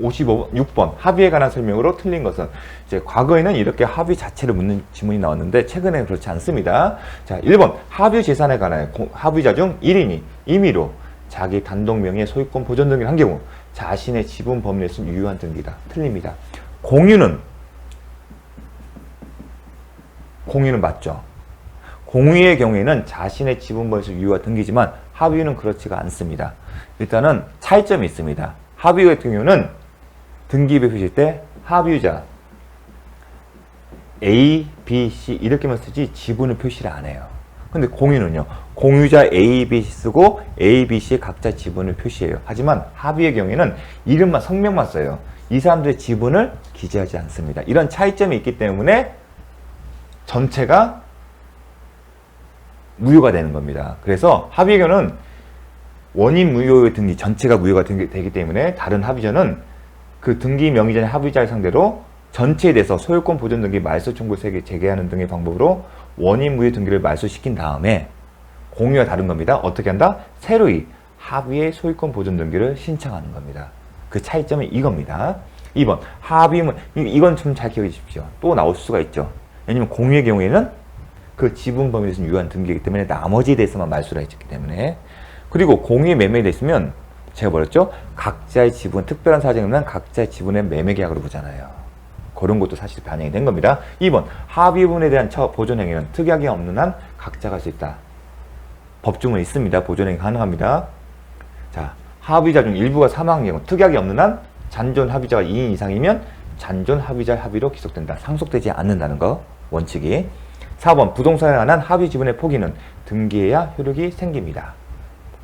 6번 합의에 관한 설명으로 틀린 것은, 이제 과거에는 이렇게 합의 자체를 묻는 지문이 나왔는데 최근에는 그렇지 않습니다. 자, 1번 합의 재산에 관하여 합의자 중 1인이 임의로 자기 단독 명의의 소유권 보존 등기를 한 경우 자신의 지분 범위에서 유효한 등기다. 틀립니다. 공유는 맞죠. 공유의 경우에는 자신의 지분 범위에서 유효한 등기지만 합의는 그렇지가 않습니다. 일단은 차이점이 있습니다. 합의 같은 경우는 등기부에 표시할 때 합의자 A, B, C 이렇게만 쓰지 지분을 표시를 안 해요. 근데 공유는요. 공유자 A, B, C 쓰고 A, B, C 각자 지분을 표시해요. 하지만 합의의 경우에는 이름만 성명만 써요. 이 사람들의 지분을 기재하지 않습니다. 이런 차이점이 있기 때문에 전체가 무효가 되는 겁니다. 그래서 합의의 경우는 원인 무효의 등기 전체가 무효가 되기 때문에 다른 합의자는 그 등기 명의자의 합의자를 상대로 전체에 대해서 소유권 보존 등기 말소 청구 제기하는 등의 방법으로 원인 무효 등기를 말소시킨 다음에 공유와 다른 겁니다. 어떻게 한다? 새로이 합의의 소유권 보존 등기를 신청하는 겁니다. 그 차이점이 이겁니다. 2번 합의문, 이건 좀 잘 기억해 주십시오. 또 나올 수가 있죠. 왜냐면 공유의 경우에는 그 지분 범위에서 유효한 등기이기 때문에 나머지에 대해서만 말소를 했기 때문에. 그리고 공유의 매매에 됐으면 제가 뭐랬죠? 각자의 지분, 특별한 사정이 없는 각자의 지분의 매매 계약으로 보잖아요. 그런 것도 사실 반영이 된 겁니다. 2번 합의분에 대한 보존행위는 특약이 없는 한 각자가 할 수 있다. 법조문에 있습니다. 보존행위 가능합니다. 자, 합의자 중 일부가 사망한 경우 특약이 없는 한 잔존 합의자가 2인 이상이면 잔존 합의자 합의로 기속된다. 상속되지 않는다는 거 원칙이. 4번 부동산에 관한 합의 지분의 포기는 등기해야 효력이 생깁니다.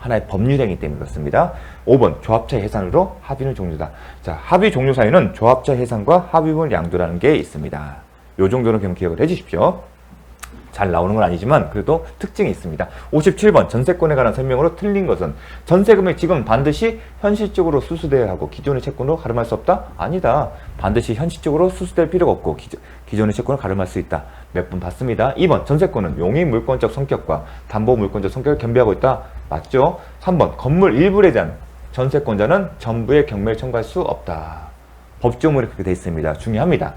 하나의 법률행위 때문에 그렇습니다. 5번 조합차 해산으로 합의는 종료다. 자, 합의 종료 사유는 조합차 해산과 합의분 양도라는 게 있습니다. 요 정도는 그냥 기억을 해 주십시오. 잘 나오는 건 아니지만 그래도 특징이 있습니다. 57번 전세권에 관한 설명으로 틀린 것은 전세금의 지금 반드시 현실적으로 수수되어야 하고 기존의 채권으로 가름할 수 없다? 아니다. 반드시 현실적으로 수수될 필요가 없고 기존의 채권을 가름할 수 있다. 몇 번 봤습니다. 2번 전세권은 용의 물권적 성격과 담보 물권적 성격을 겸비하고 있다. 맞죠? 3번 건물 일부에 대한 전세권자는 전부의 경매를 청구할 수 없다. 법조문에 그렇게 되어 있습니다. 중요합니다.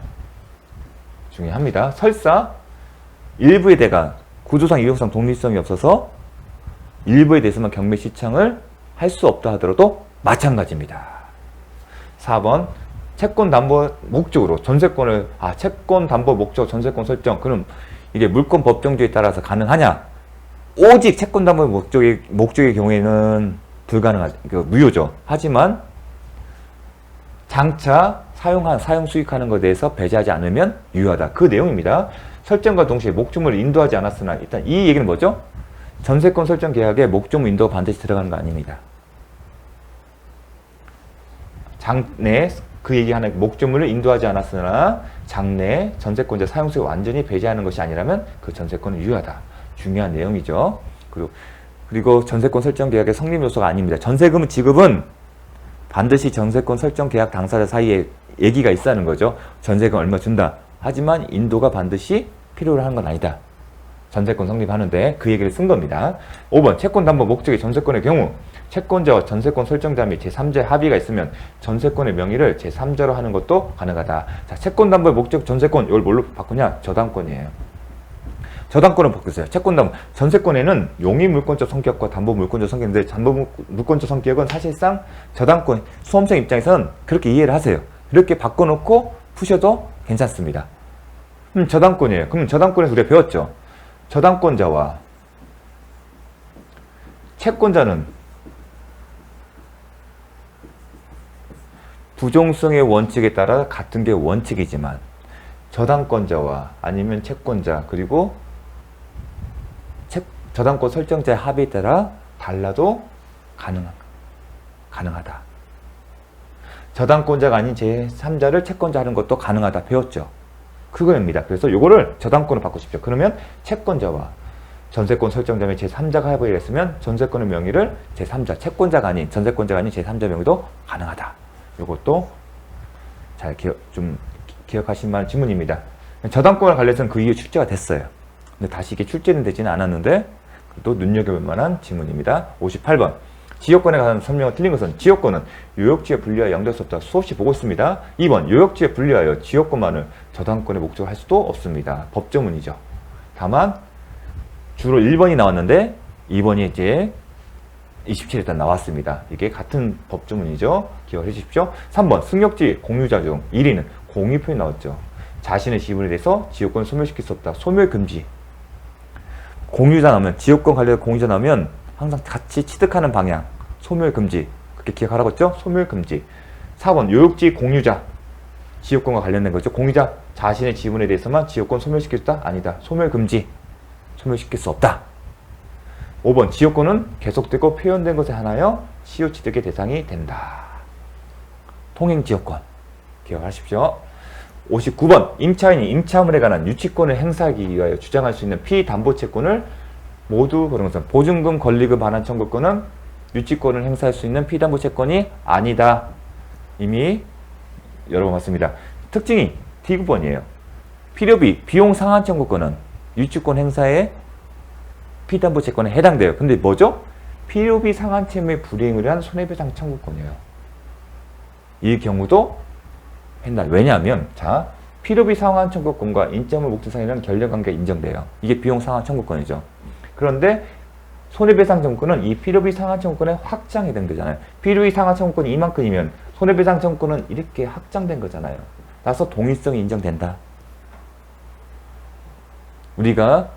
설사 일부에 대가 구조상 이용상 독립성이 없어서 일부에 대해서만 경매 시청을 할 수 없다 하더라도 마찬가지입니다. 4번 채권 담보 목적으로 전세권을 채권 담보 목적 전세권 설정, 그럼 이게 물권 법정주에 따라서 가능하냐? 오직 채권 담보 목적의 경우에는 무효죠. 하지만 장차 사용 수익하는 것에 대해서 배제하지 않으면 유효하다. 그 내용입니다. 설정과 동시에 목적물을 인도하지 않았으나, 일단 이 얘기는 뭐죠? 전세권 설정 계약에 목적물 인도가 반드시 들어가는 거 아닙니다. 장래 그 얘기하는 목적물을 인도하지 않았으나 장래 전세권자 사용수익을 완전히 배제하는 것이 아니라면 그 전세권은 유효하다. 중요한 내용이죠. 그리고 전세권 설정 계약의 성립 요소가 아닙니다. 전세금 지급은 반드시 전세권 설정 계약 당사자 사이에 얘기가 있어야 하는 거죠. 전세금 얼마 준다. 하지만 인도가 반드시 필요로 하는 건 아니다. 전세권 성립하는데 그 얘기를 쓴 겁니다. 5번 채권 담보 목적이 전세권의 경우 채권자와 전세권 설정자 및 제3자의 합의가 있으면 전세권의 명의를 제3자로 하는 것도 가능하다. 자, 채권 담보의 목적 전세권, 이걸 뭘로 바꾸냐? 저당권이에요. 저당권을 바꾸세요. 채권 담보. 전세권에는 용의 물권적 성격과 담보 물권적 성격인데 담보 물권적 성격은 사실상 저당권, 수험생 입장에서는 그렇게 이해를 하세요. 이렇게 바꿔놓고 푸셔도 괜찮습니다. 저당권이에요. 그럼 저당권에서 우리가 배웠죠. 저당권자와 채권자는 부종성의 원칙에 따라 같은 게 원칙이지만 저당권자와 아니면 채권자 그리고 저당권 설정자의 합의에 따라 달라도 가능하다. 저당권자가 아닌 제3자를 채권자 하는 것도 가능하다. 배웠죠. 그거입니다. 그래서 요거를 저당권으로 바꾸십시오. 그러면 채권자와 전세권 설정자 및 제3자가 합의를 했으면 전세권의 명의를 제3자, 채권자가 아닌 전세권자가 아닌 제3자 명의도 가능하다. 요것도 잘 기억하실 만한 지문입니다. 저당권과 관련해서는 그 이후 출제가 됐어요. 근데 다시 이게 출제는 되지는 않았는데 또 눈여겨볼 만한 지문입니다. 58번 지역권에 관한 설명은 틀린 것은 지역권은 요역지에 분리하여 양도할 수 없다. 수없이 보고 있습니다. 2번 요역지에 분리하여 지역권만을 저당권의 목적으로 할 수도 없습니다. 법조문이죠. 다만 주로 1번이 나왔는데 2번이 이제 27에 일단 나왔습니다. 이게 같은 법조문이죠. 기억해 주십시오. 3번 승역지 공유자 중 1위는 공유 표현이 나왔죠. 자신의 지분에 대해서 지역권을 소멸시킬 수 없다. 소멸 금지. 공유자 나오면 지역권 관련 공유자 나오면 항상 같이 취득하는 방향 소멸 금지. 그렇게 기억하라고 했죠? 소멸 금지. 4번 요역지 공유자 지역권과 관련된 거죠. 공유자 자신의 지분에 대해서만 지역권 소멸시킬 수 있다? 아니다. 소멸 금지. 소멸시킬 수 없다. 5번 지역권은 계속되고 표현된 것에 한하여 시효 취득의 대상이 된다. 통행지역권 기억하십시오. 59번 임차인이 임차물에 관한 유치권을 행사하기 위하여 주장할 수 있는 피담보채권을 모두 그런 것은 보증금, 권리금, 반환 청구권은 유치권을 행사할 수 있는 피담보채권이 아니다. 이미 여러 번 봤습니다. 특징이 D9번이에요. 필요비, 비용 상환 청구권은 유치권 행사에 피담보채권에 해당돼요. 근데 뭐죠? 필요비 상환 채무의 불이행을 한 손해배상 청구권이에요. 이 경우도 한다. 왜냐하면 자 필요비 상환 청구권과 인적물 목적상이라는 결렬관계가 인정돼요. 이게 비용 상환 청구권이죠. 그런데 손해배상 청구권은 이 필요비 상환 청구권에 확장이 된 거잖아요. 필요비 상환 청구권이 이만큼이면 손해배상 청구권은 이렇게 확장된 거잖아요. 따라서 동일성이 인정된다. 우리가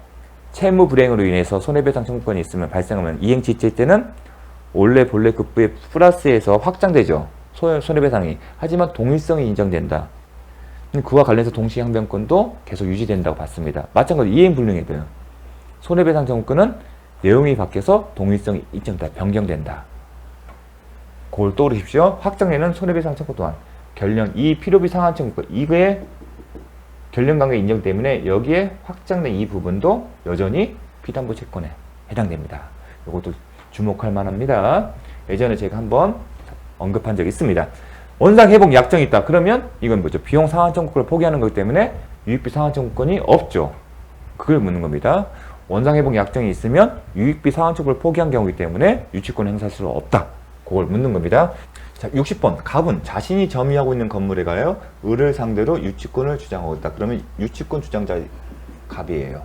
채무 불이행으로 인해서 손해배상 청구권이 있으면 발생하면 이행지체일 때는 원래 본래 급부의 플러스에서 확장되죠. 손해배상이. 하지만 동일성이 인정된다. 그와 관련해서 동시항변권도 계속 유지된다고 봤습니다. 마찬가지로 이행불능이 돼요. 손해배상 청구권은 내용이 바뀌어서 동일성이 인정된다. 변경된다. 그걸 떠오르십시오. 확장되는 손해배상 청구 또한 결련 이 필요비 상환 청구권 이거에 결련관계 인정 때문에 여기에 확장된 이 부분도 여전히 피담보 채권에 해당됩니다. 이것도 주목할 만합니다. 예전에 제가 한번 언급한 적이 있습니다. 원상 회복 약정이 있다. 그러면 이건 뭐죠? 비용 상환 청구권을 포기하는 거기 때문에 유익비 상환 청구권이 없죠. 그걸 묻는 겁니다. 원상 회복 약정이 있으면 유익비 상환 청구를 포기한 경우이기 때문에 유치권 행사할 수 없다. 그걸 묻는 겁니다. 자, 60번. 갑은 자신이 점유하고 있는 건물에 가요 을을 상대로 유치권을 주장하고 있다. 그러면 유치권 주장자 갑이에요.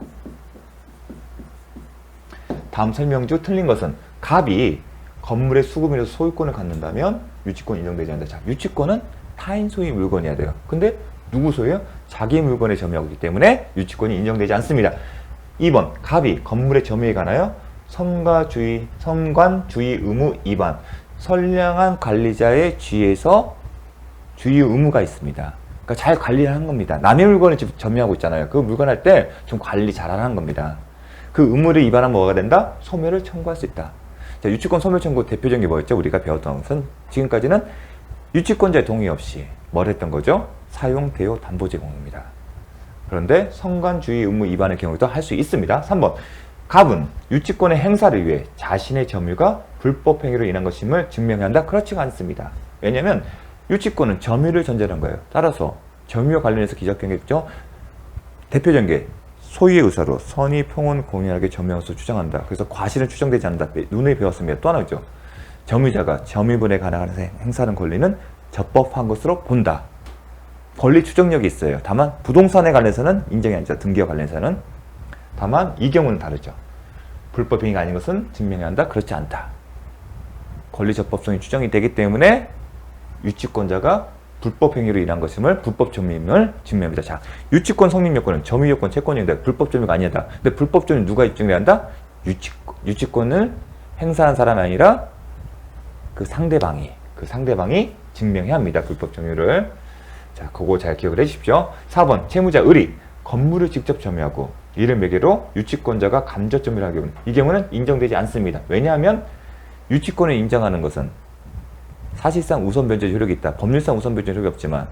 다음 설명주 틀린 것은 갑이 건물의 수급이라서 소유권을 갖는다면 유치권 인정되지 않는다. 자, 유치권은 타인 소유의 물건이어야 돼요. 근데 누구 소유요? 자기 물건에 점유하고 있기 때문에 유치권이 인정되지 않습니다. 2번. 갑이 건물의 점유에 관하여 선관주의 의무 위반. 선량한 관리자의 주의에서 주의 의무가 있습니다. 그러니까 잘 관리를 하는 겁니다. 남의 물건을 점유하고 있잖아요. 그 물건 할 때 좀 관리 잘하는 겁니다. 그 의무를 위반하면 뭐가 된다? 소멸을 청구할 수 있다. 자, 유치권 소멸 청구 대표적인 게 뭐였죠? 우리가 배웠던 것은 지금까지는 유치권자의 동의 없이 뭘 했던 거죠? 사용, 대여, 담보 제공입니다. 그런데 선관주의 의무 위반의 경우도 할 수 있습니다. 3번. 갑은 유치권의 행사를 위해 자신의 점유가 불법 행위로 인한 것임을 증명해야 한다? 그렇지가 않습니다. 왜냐하면 유치권은 점유를 전제로 한 거예요. 따라서 점유와 관련해서 기적행위죠. 대표적인 게 소유의 의사로 선의, 평온, 공연하게 점유하면서 주장한다. 그래서 과실은 추정되지 않는다. 눈에 배웠습니다. 또 하나죠. 점유자가 점유분에 관한 행사하는 권리는 적법한 것으로 본다. 권리 추정력이 있어요. 다만 부동산에 관해서는 인정이 아니죠. 등기와 관련해서는. 다만 이 경우는 다르죠. 불법 행위가 아닌 것은 증명해야 한다? 그렇지 않다. 권리 적법성이 추정이 되기 때문에 유치권자가 불법 행위로 인한 것임을 불법 점유임을 증명합니다. 자, 유치권 성립 요건은 점유 요건, 채권인데 불법 점유가 아니다. 근데 불법 점유 누가 입증해야 한다? 유치권을 행사한 사람이 아니라 그 상대방이 증명해야 합니다. 불법 점유를. 자, 그거 잘 기억을 해 주십시오. 4번. 채무자 을이 건물을 직접 점유하고 이를 매개로 유치권자가 간접 점유를 하기 때문에 이 경우는 인정되지 않습니다. 왜냐하면 유치권을 인정하는 것은 사실상 우선 변제 효력이 있다. 법률상 우선 변제 효력이 없지만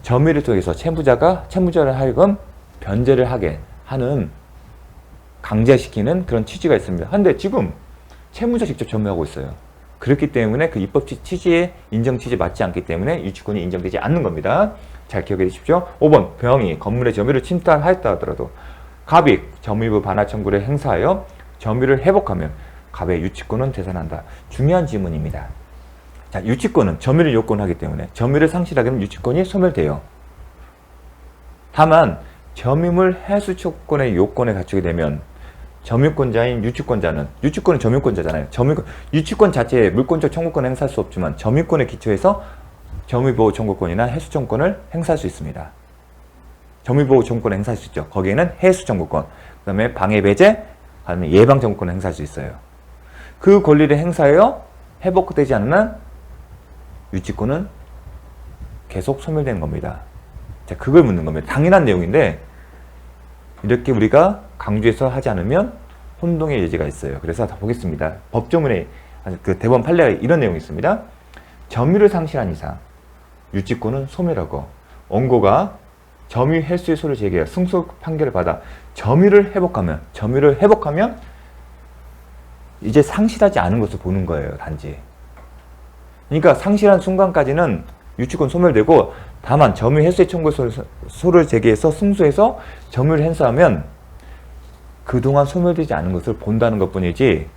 점유를 통해서 채무자를 하여금 변제를 하게 하는 강제시키는 그런 취지가 있습니다. 그런데 지금 채무자 직접 점유하고 있어요. 그렇기 때문에 그 입법 취지에 인정 취지에 맞지 않기 때문에 유치권이 인정되지 않는 겁니다. 잘 기억해 주십시오. 5번. 병이 건물의 점유를 침탈하였다 하더라도 갑이 점유부 반환 청구를 행사하여 점유를 회복하면 갑의 유치권은 되살아난다. 중요한 질문입니다. 자, 유치권은 점유를 요건하기 때문에 점유를 상실하게 되면 유치권이 소멸돼요. 다만 점유물 해수 조건의 요건에 갖추게 되면 점유권자인 유치권자는, 유치권은 점유권자잖아요. 유치권 자체에 물권적 청구권을 행사할 수 없지만 점유권에 기초해서 점유보호 청구권이나 해수 청구권을 행사할 수 있습니다. 점유보호 청구권을 행사할 수 있죠. 거기에는 해수 청구권, 그 다음에 방해 배제, 아니면 예방 청구권을 행사할 수 있어요. 그 권리를 행사하여 회복되지 않는 유치권은 계속 소멸되는 겁니다. 자, 그걸 묻는 겁니다. 당연한 내용인데 이렇게 우리가 강조해서 하지 않으면 혼동의 여지가 있어요. 그래서 다 보겠습니다. 법조문에 그 대법원 판례가 이런 내용이 있습니다. 점유를 상실한 이상 유치권은 소멸하고 원고가 점유 횟수의 소를 제기해 승소 판결을 받아 점유를 회복하면 이제 상실하지 않은 것을 보는 거예요. 단지. 그러니까 상실한 순간까지는 유치권 소멸되고, 다만 점유 횟수의 청구 소를 제기해서 승소해서 점유를 행사하면 그동안 소멸되지 않은 것을 본다는 것뿐이지,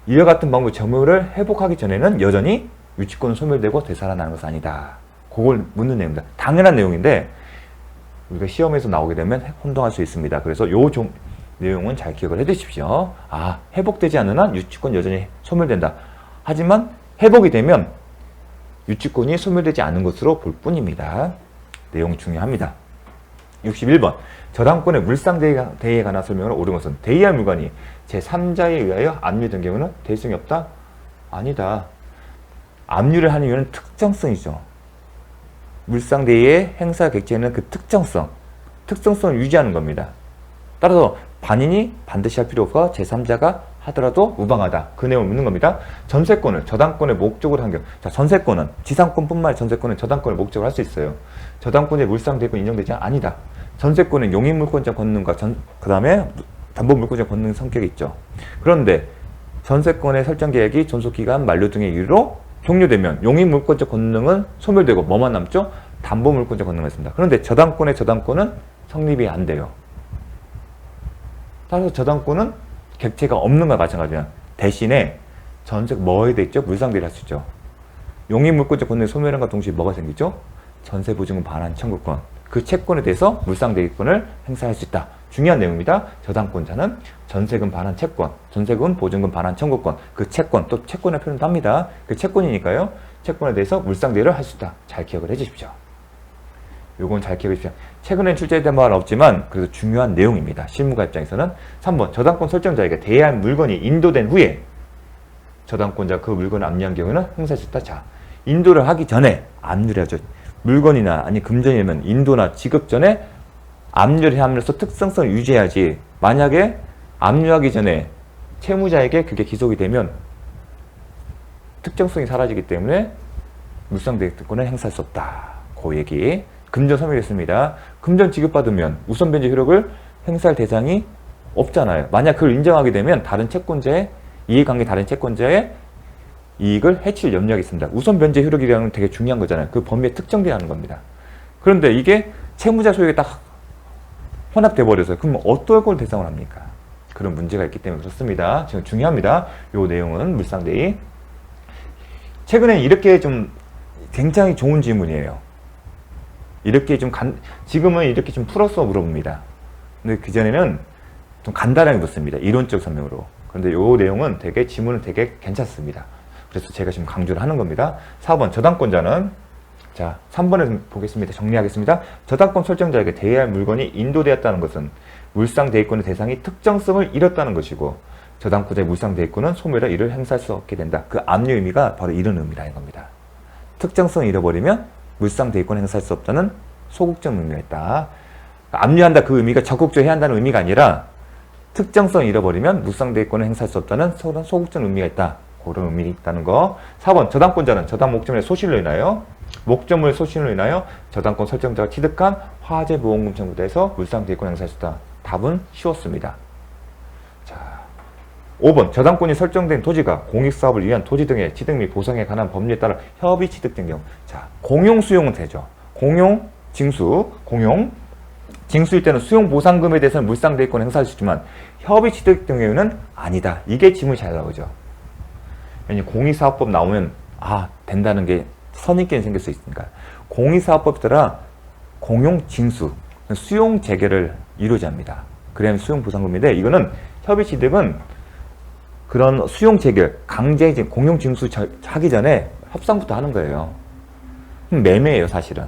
이와 같은 방법으로 점유를 회복하기 전에는 여전히 유치권은 소멸되고 되살아나는 것은 아니다. 그걸 묻는 내용입니다. 당연한 내용인데 우리가 시험에서 나오게 되면 혼동할 수 있습니다. 그래서 내용은 잘 기억을 해 두십시오. 아, 회복되지 않는 한 유치권 여전히 소멸된다. 하지만 회복이 되면 유치권이 소멸되지 않은 것으로 볼 뿐입니다. 내용이 중요합니다. 61번. 저당권의 물상대의에 관한 설명을 옳은 것은 대의할 물건이 제3자에 의하여 압류된 경우는 대의성이 없다? 아니다. 압류를 하는 이유는 특정성이죠. 물상대의의 행사 객체는 그 특성성을 유지하는 겁니다. 따라서 반인이 반드시 할 필요 없고 제3자가 하더라도 무방하다. 그 내용을 묻는 겁니다. 전세권을 저당권의 목적으로 한 경우, 자, 전세권은 지상권뿐만 아니라 전세권은 저당권의 목적으로 할 수 있어요. 저당권의 물상대의권 인정되지 아니다. 전세권은 용익물권자 권능과 그 다음에 담보물권자 권능 성격이 있죠. 그런데 전세권의 설정 계약이 존속기간 만료 등의 이유로 종료되면 용익물권자 권능은 소멸되고 뭐만 남죠? 담보물권자 권능을 있습니다. 그런데 저당권은 성립이 안 돼요. 따라서 저당권은 객체가 없는 것과 마찬가지야. 대신에 뭐에 돼 있죠? 물상대의를 할 수 있죠. 용익물권자 권능의 소멸함과 동시에 뭐가 생기죠? 전세보증금 반환 청구권. 그 채권에 대해서 물상대의권을 행사할 수 있다. 중요한 내용입니다. 저당권자는 전세금 반환 채권, 전세금 보증금 반환 청구권, 그 채권, 또 채권의 표현도 합니다. 그 채권이니까요. 채권에 대해서 물상대의를 할 수 있다. 잘 기억을 해 주십시오. 요건 잘 기억해 주십시오. 최근엔 출제된 바는 없지만 그래도 중요한 내용입니다. 실무가 입장에서는. 3번. 저당권 설정자에게 대여한 물건이 인도된 후에 저당권자 그 물건을 압류한 경우는 행사할 수 있다. 자, 인도를 하기 전에 압류를 하죠. 물건이나 아니 금전이면 인도나 지급 전에 압류를 함으로써 특성성을 유지해야지. 만약에 압류하기 전에 채무자에게 그게 기속이 되면 특정성이 사라지기 때문에 물상대의권을 행사할 수 없다. 그 얘기. 금전 소멸했습니다. 금전 지급받으면 우선 변제 효력을 행사할 대상이 없잖아요. 만약 그걸 인정하게 되면 다른 채권자의 이해관계 다른 채권자의 이익을 해칠 염려가 있습니다. 우선 변제 효력이라는 건 되게 중요한 거잖아요. 그 범위에 특정되는 겁니다. 그런데 이게 채무자 소유에 딱 혼합돼 버려서 그럼 어떤 걸 대상으로 합니까? 그런 문제가 있기 때문에 그렇습니다. 지금 중요합니다. 요 내용은 물상대의. 최근에 이렇게 좀 굉장히 좋은 질문이에요. 이렇게 지금은 이렇게 좀 풀어서 물어봅니다. 근데 그전에는 좀 간단하게 묻습니다. 이론적 설명으로. 그런데 요 내용은 지문은 되게 괜찮습니다. 그래서 제가 지금 강조를 하는 겁니다. 4번. 저당권자는, 자, 3번을 보겠습니다. 정리하겠습니다. 저당권 설정자에게 대여할 물건이 인도되었다는 것은 물상대의권의 대상이 특정성을 잃었다는 것이고, 저당권자의 물상대의권은 소멸해 이를 행사할 수 없게 된다. 그 압류 의미가 바로 이런 의미라는 겁니다. 특정성을 잃어버리면 물상대의권을 행사할 수 없다는 소극적 의미가 있다. 압류한다 그 의미가 적극적으로 해야 한다는 의미가 아니라 특정성을 잃어버리면 물상대의권을 행사할 수 없다는 소극적 의미가 있다. 그런 의미가 있다는 거. 4번. 저당권자는 저당 목적물의 소실로 인하여 목적물의 소실로 인하여 저당권 설정자가 취득한 화재보험금 청구대에서 물상대의권을 행사할 수 있다. 답은 쉬웠습니다. 자, 5번. 저당권이 설정된 토지가 공익사업을 위한 토지 등의 취득 및 보상에 관한 법률에 따라 협의 취득된 경우. 자, 공용 수용은 되죠. 공용, 징수, 공용. 징수일 때는 수용보상금에 대해서는 물상대위권 행사할 수 있지만 협의취득 경우에는 아니다. 이게 질문이 잘 나오죠. 왜냐면 공익사업법 나오면 된다는 게 선입견이 생길 수 있으니까. 공익사업법에 따라 공용징수, 수용 재개를 이루어야 합니다. 그래야 수용보상금인데 이거는 협의취득은 그런 수용 재결, 강제 공용징수 하기 전에 협상부터 하는 거예요. 그럼 매매예요, 사실은.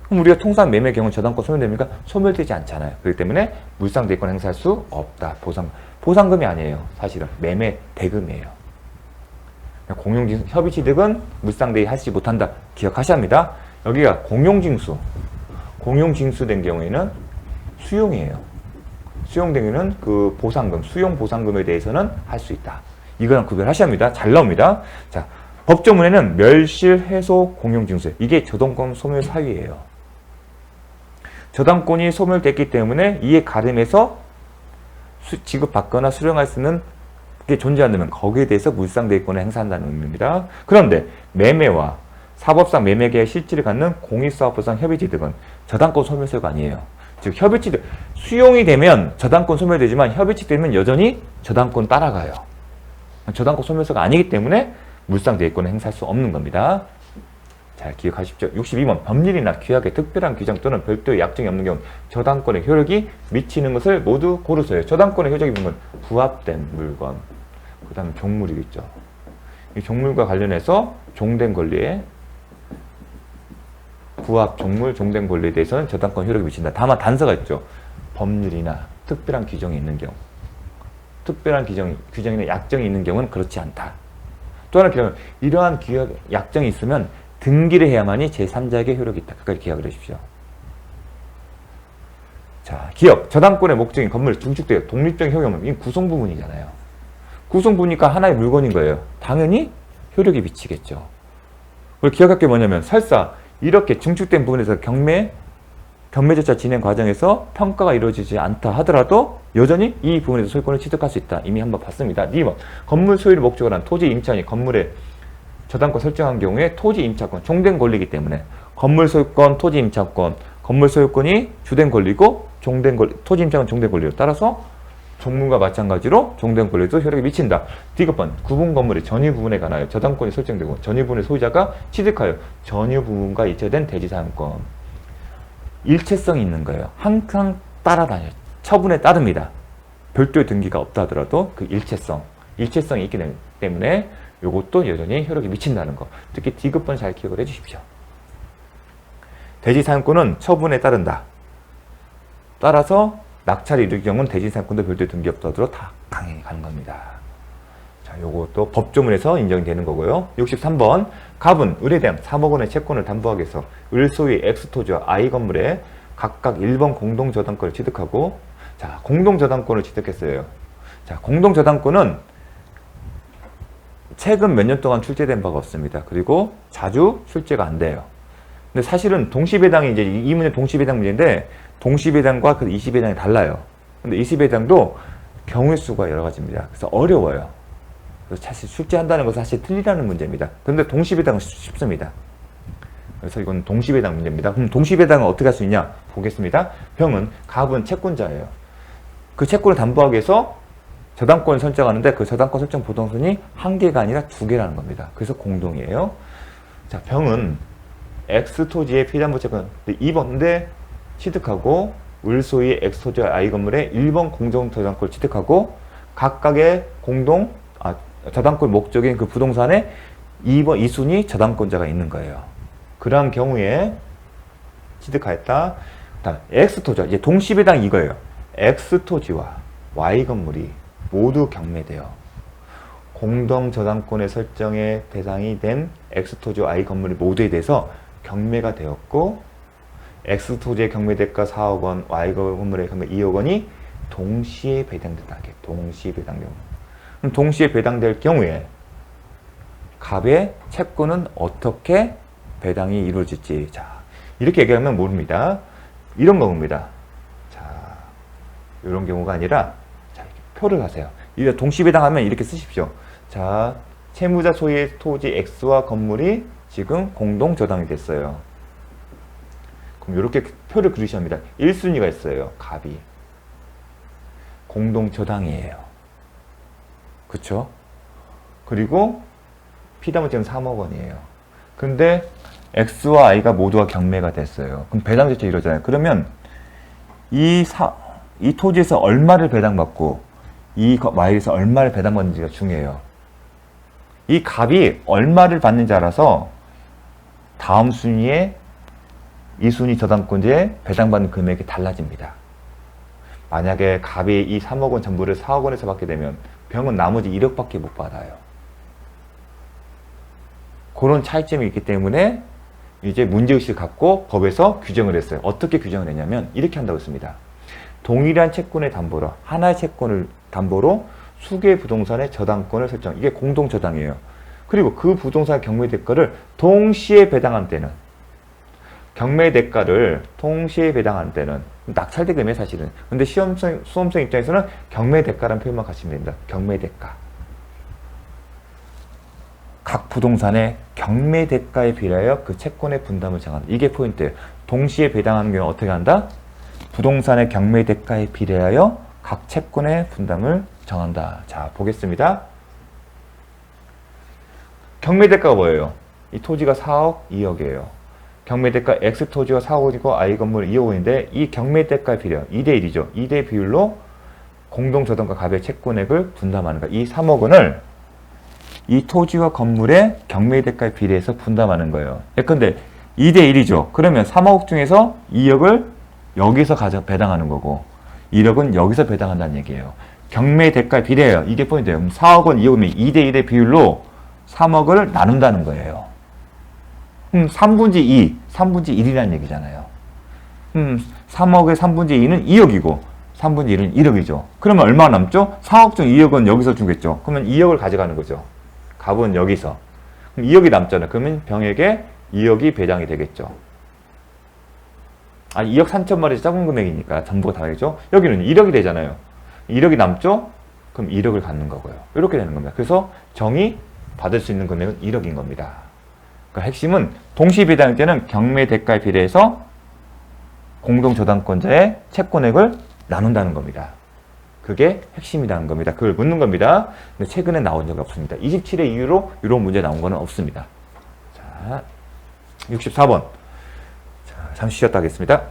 그럼 우리가 통상 매매 경우 저당권 소멸됩니까? 소멸되지 않잖아요. 그렇기 때문에 물상대위권 행사할 수 없다. 보상금이 아니에요. 사실은 매매 대금이에요. 공용징수, 협의취득은 물상대위 하지 못한다. 기억하셔야 합니다. 여기가 공용징수. 공용징수된 경우에는 수용이에요. 수용된 경우는 그 보상금, 수용보상금에 대해서는 할 수 있다. 이거랑 구별하셔야 합니다. 잘 나옵니다. 자, 법조문에는 멸실, 해소, 공용징수. 이게 저당권 소멸 사유예요. 저당권이 소멸됐기 때문에 이에 가름해서 지급받거나 수령할 수 있는 게 존재한다면 거기에 대해서 물상대위권을 행사한다는 의미입니다. 그런데 매매와 사법상 매매계의 실질을 갖는 공익사업법상 협의취득은 저당권 소멸사유가 아니에요. 즉 협의취득, 수용이 되면 저당권 소멸되지만 협의취득되면 여전히 저당권 따라가요. 저당권 소멸사유가 아니기 때문에 물상대위권을 행사할 수 없는 겁니다. 잘 기억하십시오. 62번 법률이나 규약의 특별한 규정 또는 별도의 약정이 없는 경우 저당권의 효력이 미치는 것을 모두 고르세요. 저당권의 효력이 있는 건 부합된 물건, 그 다음에 종물이겠죠. 이 종물과 관련해서 종된 권리에 부합, 종물, 종된 권리에 대해서는 저당권 효력이 미친다. 다만 단서가 있죠. 법률이나 특별한 규정이 있는 경우, 특별한 규정이나 약정이 있는 경우는 그렇지 않다. 또 하나 기억, 이러한 규약, 약정이 있으면 등기를 해야만이 제3자에게 효력이 있다. 끝까지 기억을 해주십시오. 자, 기억. 저당권의 목적인 건물 중축되어 독립적인 효력이 없는, 이건 구성 부분이잖아요. 구성 부분이니까 하나의 물건인 거예요. 당연히 효력이 미치겠죠. 그걸 기억할 게 뭐냐면 설사 이렇게 중축된 부분에서 경매절차 진행 과정에서 평가가 이루어지지 않다 하더라도 여전히 이 부분에서 소유권을 취득할 수 있다. 이미 한번 봤습니다. 2번. 건물 소유를 목적으로 한 토지 임차인이 건물에 저당권 설정한 경우에 토지 임차권, 종된 권리이기 때문에 건물 소유권, 토지 임차권, 건물 소유권이 주된 권리고 종된 권리, 토지 임차권 종된 권리로 따라서 종물과 마찬가지로 종된 권리도 효력이 미친다. 디귿번. 구분 건물의 전유 부분에 관하여 저당권이 설정되고 전유 부분의 소유자가 취득하여 전유 부분과 일체된 대지사용권. 일체성이 있는 거예요. 항상 따라다녀요. 처분에 따릅니다. 별도의 등기가 없다 하더라도 그 일체성이 있기 때문에 이것도 여전히 효력이 미친다는 거. 특히 디귿번 잘 기억을 해주십시오. 대지사용권은 처분에 따른다. 따라서 낙찰이 이루어질 경우는 대지사용권도 별도의 등기 없다 하더라도 다 강행이 가는 겁니다. 자, 요것도 법조문에서 인정이 되는 거고요. 63번. 갑은 을에 대한 3억 원의 채권을 담보하기 위해서 을 소유의 X토지와 I 건물에 각각 1번 공동저당권을 취득하고, 자, 공동저당권을 취득했어요. 자, 공동저당권은 최근 몇 년 동안 출제된 바가 없습니다. 그리고 자주 출제가 안 돼요. 근데 사실은 동시배당이 이제 이 문제 동시배당 문제인데 동시배당과 그 20배당이 달라요. 근데 20배당도 경우의 수가 여러 가지입니다. 그래서 어려워요. 그래서 사실 출제한다는 것은 사실 틀리다는 문제입니다. 그런데 동시배당은 쉽습니다. 그래서 이건 동시배당 문제입니다. 그럼 동시배당은 어떻게 할 수 있냐? 보겠습니다. 병은 갑은 채권자예요. 그 채권을 담보하기 위해서 저당권을 설정하는데 그 저당권 설정 보통선이 한 개가 아니라 두 개라는 겁니다. 그래서 공동이에요. 자, 병은 X토지의 피담보 채권 2번인데 취득하고 을소유의 X토지와 I 건물에 1번 공동저당권을 취득하고 각각의 저당권 목적인 그 부동산에 2번 2순위 저당권자가 있는 거예요. 그러한 경우에 취득하였다. 다음 X토지, 이제 동시배당 이거예요. X토지와 Y 건물이 모두 경매되어 공동저당권의 설정의 대상이 된 X토지와 Y 건물이 모두에 대해서 경매가 되었고, X토지의 경매대가 4억 원, Y 건물의 경매 2억 원이 동시에 배당된다. 동시에 배당되고. 그럼 동시에 배당될 경우에 갑의 채권은 어떻게 배당이 이루어질지. 자, 이렇게 얘기하면 모릅니다. 이런 경우입니다. 자, 이런 경우가 아니라, 자, 표를 하세요. 이제 동시배당하면 이렇게 쓰십시오. 자, 채무자 소유의 토지 X와 건물이 지금 공동저당이 됐어요. 그럼 이렇게 표를 그리셔야 합니다. 1순위가 있어요. 갑이. 공동저당이에요. 그쵸? 그리고 피담은 3억 원이에요. 근데 X와 I가 모두가 경매가 됐어요. 그럼 배당 자체 이러잖아요. 그러면 이 토지에서 얼마를 배당받고 이 Y에서 얼마를 배당받는지가 중요해요. 이 갑이 얼마를 받는지 알아서 다음 순위에 이 순위 저당권자의 배당받는 금액이 달라집니다. 만약에 갑이 이 3억 원 전부를 4억 원에서 받게 되면 병은 나머지 1억밖에 못 받아요. 그런 차이점이 있기 때문에 이제 문제의식을 갖고 법에서 규정을 했어요. 어떻게 규정을 했냐면 이렇게 한다고 했습니다. 동일한 채권의 담보로 하나의 채권을 담보로 수개의 부동산의 저당권을 설정. 이게 공동저당이에요. 그리고 그 부동산의 경매대가를 동시에 배당한 때는 경매대가를 동시에 배당한 때는 낙찰대금이에요 사실은. 근데 수험생 입장에서는 경매대가라는 표현만 가시면 됩니다. 경매대가. 각 부동산의 경매대가에 비례하여 그 채권의 분담을 정한다. 이게 포인트예요. 동시에 배당하는 경우 어떻게 한다? 부동산의 경매대가에 비례하여 각 채권의 분담을 정한다. 자, 보겠습니다. 경매대가가 뭐예요? 이 토지가 4억, 2억이에요. 경매대가 X 토지가 4억이고 I 건물 2억 원인데 이 경매대가에 비례하여 2대1이죠. 2대 비율로 공동저당과 갑의 채권액을 분담하는 거야. 이 3억 원을 이 토지와 건물의 경매대가에 비례해서 분담하는 거예요. 예컨대 2대1이죠. 그러면 3억 중에서 2억을 여기서 배당하는 거고 1억은 여기서 배당한다는 얘기예요. 경매대가에 비례해요. 이게 포인트예요. 4억 원, 2억이면 2대1의 비율로 3억을 나눈다는 거예요. 3분지 2, 3분지 1이라는 얘기잖아요. 3억의 3분지 2는 2억이고 3분지 1은 1억이죠. 그러면 얼마 남죠? 4억 중 2억은 여기서 주겠죠. 그러면 2억을 가져가는 거죠. 갑은 여기서. 그럼 2억이 남잖아요. 그러면 병에게 2억이 배당이 되겠죠. 2억 3천만 원에서 작은 금액이니까 전부가 다르겠죠. 여기는 1억이 되잖아요. 1억이 남죠? 그럼 1억을 갖는 거고요. 이렇게 되는 겁니다. 그래서 정이 받을 수 있는 금액은 1억인 겁니다. 그러니까 핵심은 동시 배당일 때는 경매 대가에 비례해서 공동저당권자의 채권액을 나눈다는 겁니다. 그게 핵심이라는 겁니다. 그걸 묻는 겁니다. 근데 최근에 나온 적이 없습니다. 27의 이유로 이런 문제 나온 거는 없습니다. 자, 64번. 자, 잠시 쉬었다 하겠습니다.